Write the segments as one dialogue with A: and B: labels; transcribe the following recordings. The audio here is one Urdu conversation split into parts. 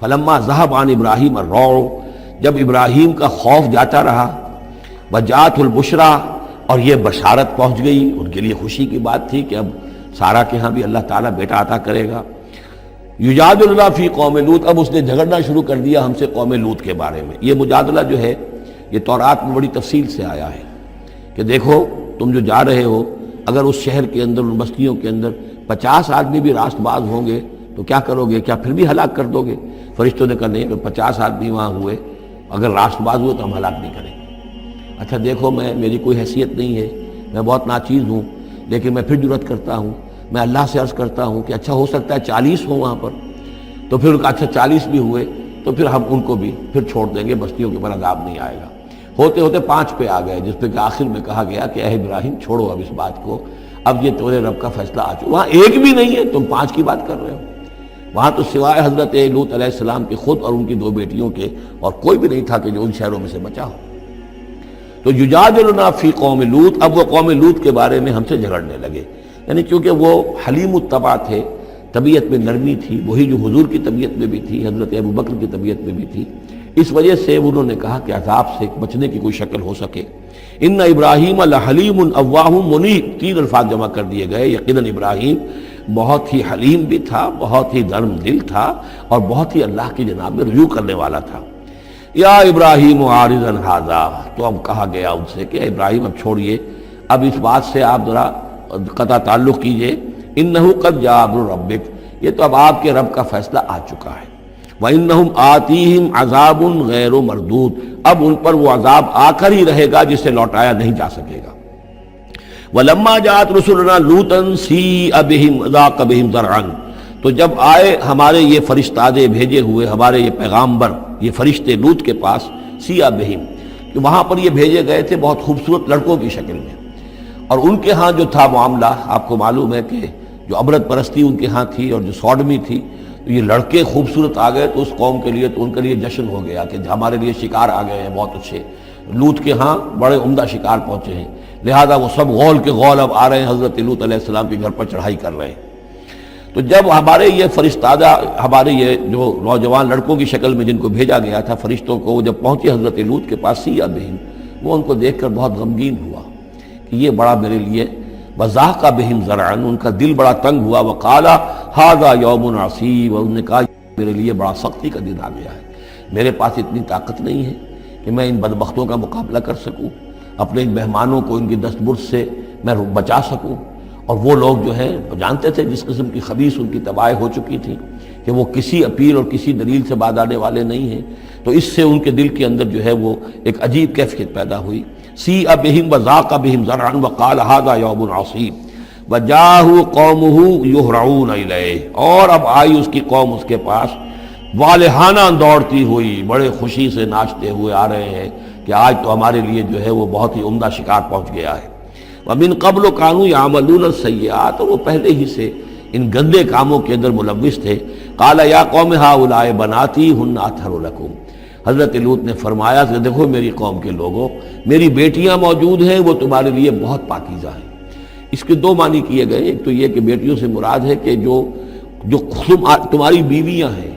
A: فلما ذهب عن ابراہیم الروع، جب ابراہیم کا خوف جاتا رہا، وجاءت البشرا، اور یہ بشارت پہنچ گئی، ان کے لیے خوشی کی بات تھی کہ اب سارہ کے ہاں بھی اللہ تعالیٰ بیٹا عطا کرے گا۔ یجادلنا فی قوم لوط، اب اس نے جھگڑنا شروع کر دیا ہم سے قوم لوط کے بارے میں۔ یہ مجادلہ جو ہے یہ تورات میں بڑی تفصیل سے آیا ہے کہ دیکھو تم جو جا رہے ہو، اگر اس شہر کے اندر، ان بستیوں کے اندر 50 آدمی بھی راست باز ہوں گے تو کیا کرو گے؟ کیا پھر بھی ہلاک کر دو گے؟ فرشتوں نے کہا نہیں، 50 آدمی وہاں ہوئے، اگر راست باز ہوئے تو ہم ہلاک نہیں کریں گے۔ اچھا دیکھو، میری کوئی حیثیت نہیں ہے، میں بہت ناچیز ہوں، لیکن میں پھر جرأت کرتا ہوں، میں اللہ سے عرض کرتا ہوں کہ اچھا ہو سکتا ہے 40 ہوں وہاں پر، تو پھر اچھا 40 بھی ہوئے تو پھر ہم ان کو بھی پھر چھوڑ دیں گے، بستیوں کے پر عذاب نہیں آئے گا۔ ہوتے ہوتے 5 پہ آ گئے، جس پہ کہ آخر میں کہا گیا کہ اے ابراہیم چھوڑو اب اس بات کو، اب یہ تمہارے رب کا فیصلہ آ چکا۔ وہاں ایک بھی نہیں ہے، تم 5 کی بات کر رہے ہو۔ وہاں تو سوائے حضرت لوط علیہ السلام کے خود اور ان کی 2 بیٹیوں کے اور کوئی بھی نہیں تھا کہ جو ان شہروں میں سے بچا ہو۔ تو یجادلنا فی قوم لوط، اب وہ قوم لوط کے بارے میں ہم سے جھگڑنے لگے، یعنی کیونکہ وہ حلیم الطبع تھے، طبیعت میں نرمی تھی، وہی جو حضور کی طبیعت میں بھی تھی، حضرت ابوبکر کی طبیعت میں بھی تھی، اس وجہ سے انہوں نے کہا کہ عذاب سے بچنے کی کوئی شکل ہو سکے۔ ان ابراہیم لحلیم اواہ منیب، 3 الفاظ جمع کر دیے گئے۔ یقیناً ابراہیم بہت ہی حلیم بھی تھا، بہت ہی نرم دل تھا، اور بہت ہی اللہ کی جناب میں رجوع کرنے والا تھا۔ یا ابراہیم عارضا ھذا، تو اب کہا گیا ان سے کہ ابراہیم اب چھوڑیے، اب اس بات سے آپ ذرا قطع تعلق کیجئے۔ انہ قد جاء امر ربک، یہ تو اب آپ کے رب کا فیصلہ آ چکا ہے۔ وانہم آتیہم عذاب غیر مردود، اب ان پر وہ عذاب آ کر ہی رہے گا جسے لوٹایا نہیں جا سکے گا۔ ولما جاءت رسلنا لوطا سیء بہم ضاق بہم ذرعا، تو جب آئے ہمارے یہ فرشتادے بھیجے ہوئے، ہمارے یہ پیغامبر، یہ فرشتے لوط کے پاس، سیء بہم، کہ وہاں پر یہ بھیجے گئے تھے بہت خوبصورت لڑکوں کی شکل میں، اور ان کے ہاں جو تھا معاملہ، آپ کو معلوم ہے کہ جو عبرت پرستی ان کے ہاں تھی اور جو سوڈمی تھی، تو یہ لڑکے خوبصورت آ گئے تو اس قوم کے لیے، تو ان کے لیے جشن ہو گیا کہ ہمارے لیے شکار آ گئے ہیں بہت اچھے، لوط کے ہاں بڑے عمدہ شکار پہنچے ہیں، لہذا وہ سب غول کے غول اب آ رہے ہیں، حضرت لوط علیہ السلام کے گھر پر چڑھائی کر رہے ہیں۔ تو جب ہمارے یہ فرشتادہ، ہمارے یہ جو نوجوان لڑکوں کی شکل میں جن کو بھیجا گیا تھا فرشتوں کو، جب پہنچے حضرت لوط کے پاس سیء بہم، وہ ان کو دیکھ کر بہت غمگین ہوا کہ یہ بڑا میرے لیے، وضاق بہم ذرعا، ان کا دل بڑا تنگ ہوا، وقال ھذا یوم عصیب، اور انہوں نے کہا میرے لیے بڑا سختی کا دن آ گیا ہے، میرے پاس اتنی طاقت نہیں ہے کہ میں ان بدبختوں کا مقابلہ کر سکوں، اپنے ان مہمانوں کو ان کی دست برد سے میں بچا سکوں۔ اور وہ لوگ جو ہیں جانتے تھے جس قسم کی خبیث ان کی تباہی ہو چکی تھی کہ وہ کسی اپیل اور کسی دلیل سے بعد آنے والے نہیں ہیں، تو اس سے ان کے دل کے اندر جو ہے وہ ایک عجیب کیفیت پیدا ہوئی۔ سیء بہم وضاق بہم ذرعا وقال ھذا یوم عصیب وجاءہ قومہ یہرعون الیہ، اور اب آئی اس کی قوم اس کے پاس والہانہ دوڑتی ہوئی، بڑے خوشی سے ناچتے ہوئے آ رہے ہیں کہ آج تو ہمارے لیے جو ہے وہ بہت ہی عمدہ شکار پہنچ گیا ہے۔ ومن قبل كانوا يعملون السيئات، وہ پہلے ہی سے ان گندے کاموں کے اندر ملوث تھے۔ قال یا قوم هؤلاء بناتی هن اطہر لكم، حضرت لوط نے فرمایا کہ دیکھو میری قوم کے لوگوں، میری بیٹیاں موجود ہیں، وہ تمہارے لیے بہت پاکیزہ ہیں۔ اس کے 2 معنی کیے گئے، ایک تو یہ کہ بیٹیوں سے مراد ہے کہ جو تمہاری بیویاں ہیں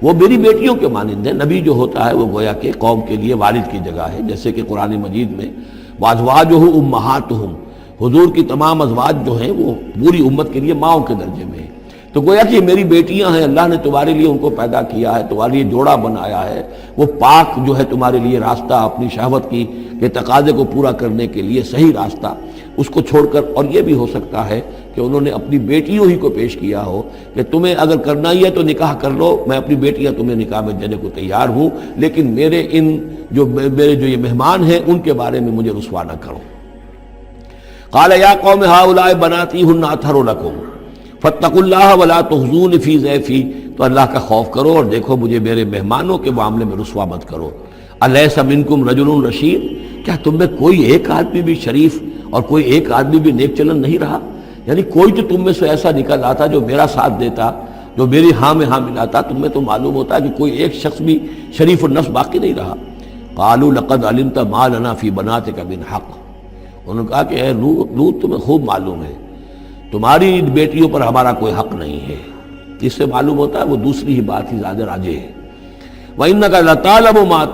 A: وہ میری بیٹیوں کے مانند ہیں۔ نبی جو ہوتا ہے وہ گویا کہ قوم کے لیے والد کی جگہ ہے، جیسے کہ قرآن مجید میں وازواجہ امہاتہم، حضور کی تمام ازواج جو ہیں وہ پوری امت کے لیے ماؤں کے درجے میں ہیں، تو گویا کہ یہ میری بیٹیاں ہیں، اللہ نے تمہارے لیے ان کو پیدا کیا ہے، تمہارے لیے جوڑا بنایا ہے، وہ پاک جو ہے تمہارے لیے راستہ، اپنی شہوت کی کے تقاضے کو پورا کرنے کے لیے صحیح راستہ اس کو چھوڑ کر، اور یہ بھی ہو سکتا ہے کہ انہوں نے اپنی بیٹیوں ہی کو پیش کیا ہو کہ تمہیں اگر کرنا ہی ہے تو نکاح کر لو، میں اپنی بیٹیاں تمہیں نکاح میں دینے کو تیار ہوں، لیکن میرے جو یہ مہمان ہیں ان کے بارے میں مجھے رسوا نہ کرو۔ قال یا قوم هؤلاء بناتی هن اطہر لكم فاتقوا الله ولا تخزون فی ضیفی، تو اللہ کا خوف کرو اور دیکھو مجھے میرے مہمانوں کے معاملے میں رسوا مت کرو۔ الیس منکم رجل رشید، کیا تم میں کوئی ایک آدمی بھی شریف اور کوئی ایک آدمی بھی نیک چلن نہیں رہا؟ یعنی کوئی تو تم میں سے ایسا نکل آتا جو میرا ساتھ دیتا، جو میری ہاں میں ہاں ملاتا، تم میں تو معلوم ہوتا ہے کہ کوئی ایک شخص بھی شریف النفس باقی نہیں رہا۔ قالوا لقد علمت ما لنا فی بناتک من حق، انہوں نے کہا کہ اے لوط تمہیں خوب معلوم ہے تمہاری بیٹیوں پر ہمارا کوئی حق نہیں ہے۔ اس سے معلوم ہوتا ہے وہ دوسری ہی بات ہی زیادہ راجح ہے وَإِنَّكَ لَتَعْلَمُ مَا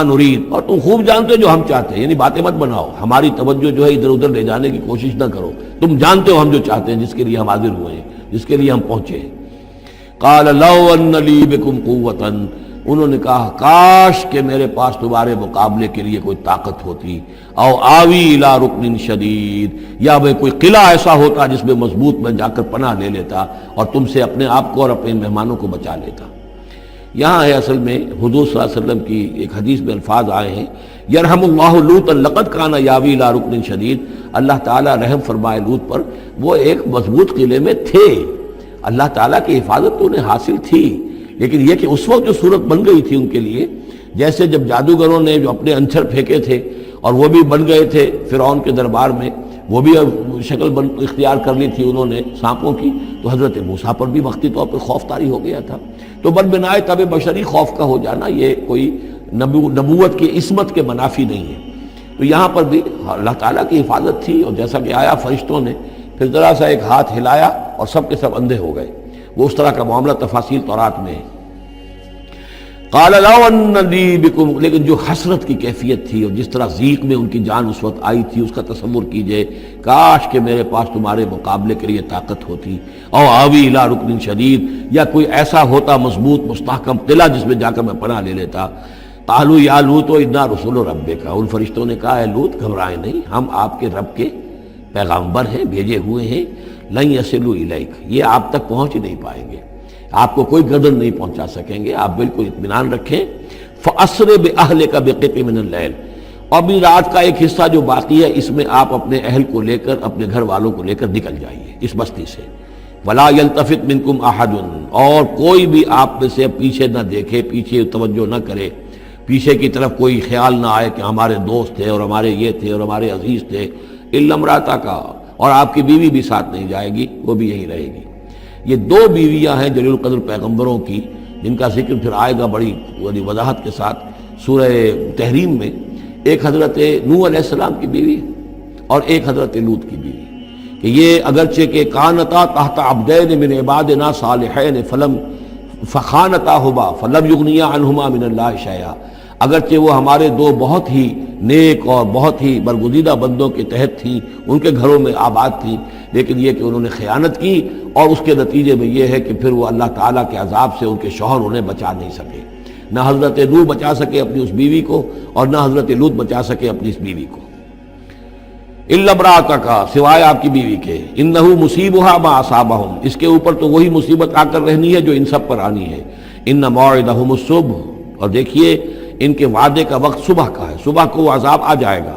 A: نُرِيدُ، اور تم خوب جانتے جو ہم چاہتے ہیں، یعنی باتیں مت بناؤ، ہماری توجہ جو ہے ادھر ادھر لے جانے کی کوشش نہ کرو، تم جانتے ہو ہم جو چاہتے ہیں، جس کے لیے ہم حاضر ہوئے ہیں، جس کے لیے ہم پہنچے ہیں۔ قَالَ لَوْ أَنَّ لِي بِكُمْ قُوَّةً، انہوں نے کہا کاش کہ میرے پاس تمہارے مقابلے کے لیے کوئی طاقت ہوتی، او آوی الی رکن شدید، یا وہ کوئی قلعہ ایسا ہوتا جس میں مضبوط میں جا کر پناہ لے لیتا اور تم سے اپنے آپ کو اور اپنے مہمانوں کو بچا لیتا۔ یہاں ہے اصل میں حضور صلی اللہ علیہ وسلم کی ایک حدیث میں الفاظ آئے ہیں، یرحم اللہ لوطا لقد کان یاوی الی رکن شدید، اللہ تعالیٰ رحم فرمائے لوط پر، وہ ایک مضبوط قلعے میں تھے، اللہ تعالیٰ کی حفاظت تو انہیں حاصل تھی، لیکن یہ کہ اس وقت جو صورت بن گئی تھی ان کے لیے، جیسے جب جادوگروں نے جو اپنے انچھر پھینکے تھے اور وہ بھی بن گئے تھے فرعون کے دربار میں، وہ بھی شکل اختیار کر لی تھی انہوں نے سانپوں کی، تو حضرت موسیٰ پر بھی وقتی طور پر خوف طاری ہو گیا تھا۔ تو بدبنائے طب بشری خوف کا ہو جانا یہ کوئی نبوت کی عصمت کے منافی نہیں ہے۔ تو یہاں پر بھی اللہ تعالیٰ کی حفاظت تھی، اور جیسا کہ آیا فرشتوں نے پھر ذرا سا ایک ہاتھ ہلایا اور سب کے سب اندھے ہو گئے، وہ اس طرح کا معاملہ تفاصیل تورات میں ہے۔ قال لو ان لی بکم، لیکن جو حسرت کی کیفیت تھی اور جس طرح ضیق میں ان کی جان اس وقت آئی تھی، اس کا تصور کیجئے، کاش کہ میرے پاس تمہارے مقابلے کے لیے طاقت ہوتی، او آوی الی رکن شدید، یا کوئی ایسا ہوتا مضبوط مستحکم قلعہ جس میں جا کر میں پناہ لے لیتا۔ قالوا یا لوط انا رسول ربک، ان فرشتوں نے کہا اے لوط گھبرائیں نہیں، ہم آپ کے رب کے پیغامبر ہیں، بھیجے ہوئے ہیں، لن یصلوا الیک، یہ آپ تک پہنچ ہی نہیں پائیں گے، آپ کو کوئی گردن نہیں پہنچا سکیں گے، آپ بالکل اطمینان رکھیں۔ فَأَسْرِ بِأَهْلِكَ بِقِطْعٍ مِّنَ اللَّيْلِ، اور بھی رات کا ایک حصہ جو باقی ہے اس میں آپ اپنے اہل کو لے کر، اپنے گھر والوں کو لے کر نکل جائیے اس بستی سے۔ وَلَا يَلْتَفِتْ مِنْكُمْ أَحَدٌ، اور کوئی بھی آپ میں سے پیچھے نہ دیکھے، پیچھے توجہ نہ کرے، پیچھے کی طرف کوئی خیال نہ آئے کہ ہمارے دوست تھے اور ہمارے یہ تھے اور ہمارے عزیز تھے، إِلَّا امْرَأَتَكَ، اور آپ کی بیوی بھی ساتھ نہیں جائے گی، وہ بھی یہیں رہے گی۔ یہ دو بیویاں ہیں جلیل القدر پیغمبروں کی، جن کا ذکر پھر آئے گا بڑی وضاحت کے ساتھ سورہ تحریم میں۔ ایک حضرت نوح علیہ السلام کی بیوی اور ایک حضرت لوط کی بیوی، کہ یہ اگرچہ کہ کانتا تحت عبدین من عبادنا صالحین فخانتاہما فلم یغنیا عنہما من اللہ شیئا، اگرچہ وہ ہمارے دو بہت ہی نیک اور بہت ہی برگزیدہ بندوں کے تحت تھیں، ان کے گھروں میں آباد تھیں، لیکن یہ کہ انہوں نے خیانت کی، اور اس کے نتیجے میں یہ ہے کہ پھر وہ اللہ تعالیٰ کے عذاب سے ان کے شوہر انہیں بچا نہیں سکے، نہ حضرت نوح بچا سکے اپنی اس بیوی کو اور نہ حضرت لوط بچا سکے اپنی اس بیوی کو۔ الا امرأتک، سوائے آپ کی بیوی کے، انہ مصیبھا ما اصابہم، اس کے اوپر تو وہی مصیبت آ کر رہنی ہے جو ان سب پر آنی ہے۔ ان موعدہم الصبح، اور دیکھیے ان کے وعدے کا وقت صبح کا ہے، صبح کو وہ عذاب آ جائے گا۔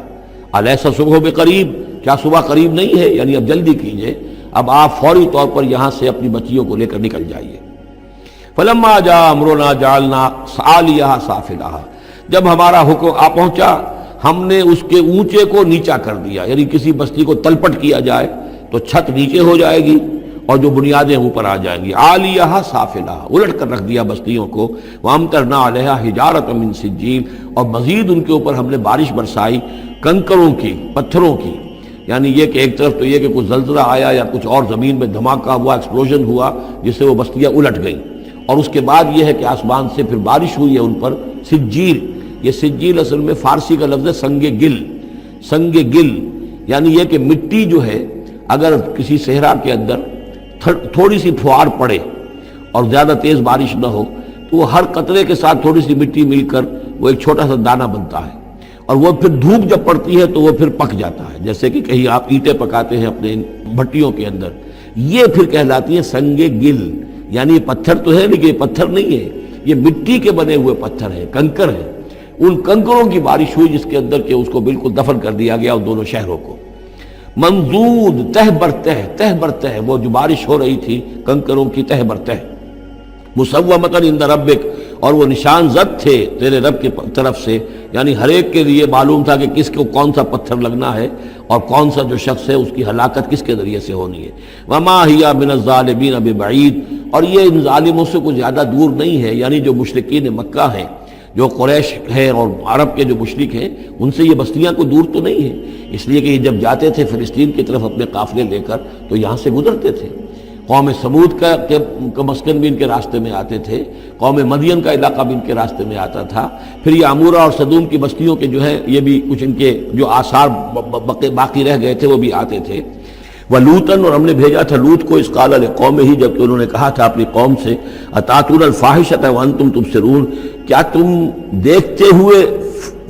A: الیس الصبح بقریب، کیا صبح قریب نہیں ہے؟ یعنی اب جلدی کیجئے، اب آپ فوری طور پر یہاں سے اپنی بچیوں کو لے کر نکل جائیے۔ فلما جاء امرنا جعلنا عالیہا سافلہا، جب ہمارا حکم آ پہنچا ہم نے اس کے اونچے کو نیچا کر دیا، یعنی کسی بستی کو تلپٹ کیا جائے تو چھت نیچے ہو جائے گی اور جو بنیادیں اوپر آ جائیں گی، عالیہا سافلہا، الٹ کر رکھ دیا بستیوں کو۔ وامطرنا علیہا حجارۃ من سجیل، اور مزید ان کے اوپر ہم نے بارش برسائی کنکروں کی، پتھروں کی، یعنی یہ کہ ایک طرف تو یہ کہ کچھ زلزلہ آیا یا کچھ اور زمین میں دھماکہ ہوا، ایکسپلوژن ہوا جس سے وہ بستیاں الٹ گئیں، اور اس کے بعد یہ ہے کہ آسمان سے پھر بارش ہوئی ہے ان پر سجیل۔ یہ سجیل اصل میں فارسی کا لفظ ہے سنگ گل، سنگ گل یعنی یہ کہ مٹی جو ہے اگر کسی صحرا کے اندر تھوڑی سی پھوار پڑے اور زیادہ تیز بارش نہ ہو تو وہ ہر قطرے کے ساتھ تھوڑی سی مٹی مل کر وہ ایک چھوٹا سا دانہ بنتا ہے، اور وہ پھر دھوپ جب پڑتی ہے تو وہ پھر پک جاتا ہے، جیسے کہ کہیں آپ اینٹیں پکاتے ہیں اپنے بھٹیوں کے اندر، یہ پھر کہلاتی ہے سنگ گل، یعنی یہ پتھر تو ہے لیکن یہ پتھر نہیں ہے، یہ مٹی کے بنے ہوئے پتھر ہیں، کنکر ہیں۔ ان کنکروں کی بارش ہوئی جس کے اندر کہ اس کو بالکل دفن کر دیا گیا ان دونوں شہروں کو۔ منضود، تہ بر تہ، وہ جو بارش ہو رہی تھی کنکروں کی تہ بر تہ، مسومۃ عند ربک، اور وہ نشان زد تھے تیرے رب کی طرف سے، یعنی ہر ایک کے لیے معلوم تھا کہ کس کو کون سا پتھر لگنا ہے اور کون سا جو شخص ہے اس کی ہلاکت کس کے ذریعے سے ہونی ہے۔ وما ہی من الظالمین ببعید، اور یہ ان ظالموں سے کچھ زیادہ دور نہیں ہے، یعنی جو مشرکین مکہ ہیں، جو قریش ہیں اور عرب کے جو مشرک ہیں، ان سے یہ بستیاں کوئی دور تو نہیں ہیں، اس لیے کہ یہ جب جاتے تھے فلسطین کی طرف اپنے قافلے لے کر تو یہاں سے گزرتے تھے۔ قوم سمود کا مسکن بھی ان کے راستے میں آتے تھے، قوم مدین کا علاقہ بھی ان کے راستے میں آتا تھا، پھر یہ عمورہ اور صدوم کی بستیوں کے جو ہے یہ بھی کچھ ان کے جو آثار باقی رہ گئے تھے وہ بھی آتے تھے۔ وَلُوطًا، اور ہم نے بھیجا تھا لوط کو، اذ قال لقومہ، جب کہ انہوں نے کہا تھا اپنی قوم سے، اتاتون الفاحشۃ وانتم تبصرون، کیا تم دیکھتے ہوئے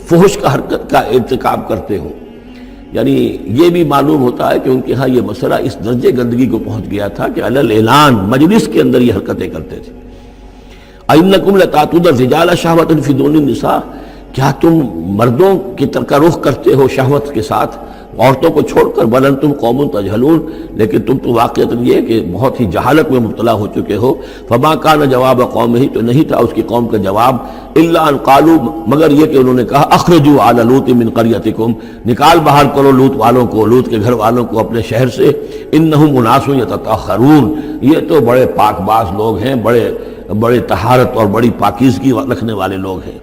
A: فحش کا حرکت کا ارتکاب کرتے ہو؟ یعنی یہ بھی معلوم ہوتا ہے کہ ان کے ہاں یہ مسئلہ اس درجے گندگی کو پہنچ گیا تھا کہ علی الاعلان مجلس کے اندر یہ حرکتیں کرتے تھے۔ اَإِنَّكُمْ لَتَأْتُونَ الرِّجَالَ شَهْوَةً فِي دُونِ النِّسَاءِ، کیا تم مردوں کی طرح رخ کرتے ہو شہوت کے ساتھ عورتوں کو چھوڑ کر؟ بل انتم قوم تجہلون، لیکن تم تو واقعتاً یہ کہ بہت ہی جہالت میں مبتلا ہو چکے ہو۔ فما کان جواب قومہ، تو نہیں تھا اس کی قوم کا جواب، الا ان قالوا، مگر یہ کہ انہوں نے کہا، اخرجوا آل لوط من قریتکم، نکال باہر کرو لوط والوں کو، لوط کے گھر والوں کو اپنے شہر سے، انہم اناس یتطہرون، یہ تو بڑے پاک باز لوگ ہیں، بڑے طہارت اور بڑی پاکیزگی رکھنے والے لوگ ہیں۔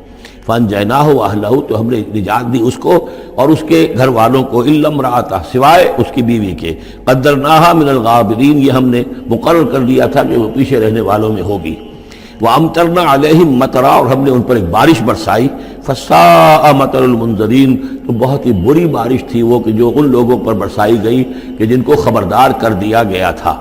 A: فانجیناہ واہلہ، تو ہم نے نجات دی اس کو اور اس کے گھر والوں کو، الا امرأتہ، سوائے اس کی بیوی کے، قدرناہا من الغابرین، یہ ہم نے مقرر کر دیا تھا کہ وہ پیچھے رہنے والوں میں ہوگی۔ وامطرنا علیہم مطرا، اور ہم نے ان پر ایک بارش برسائی، فساء مطر المنذرین، تو بہت ہی بری بارش تھی وہ کہ جو ان لوگوں پر برسائی گئی کہ جن کو خبردار کر دیا گیا تھا۔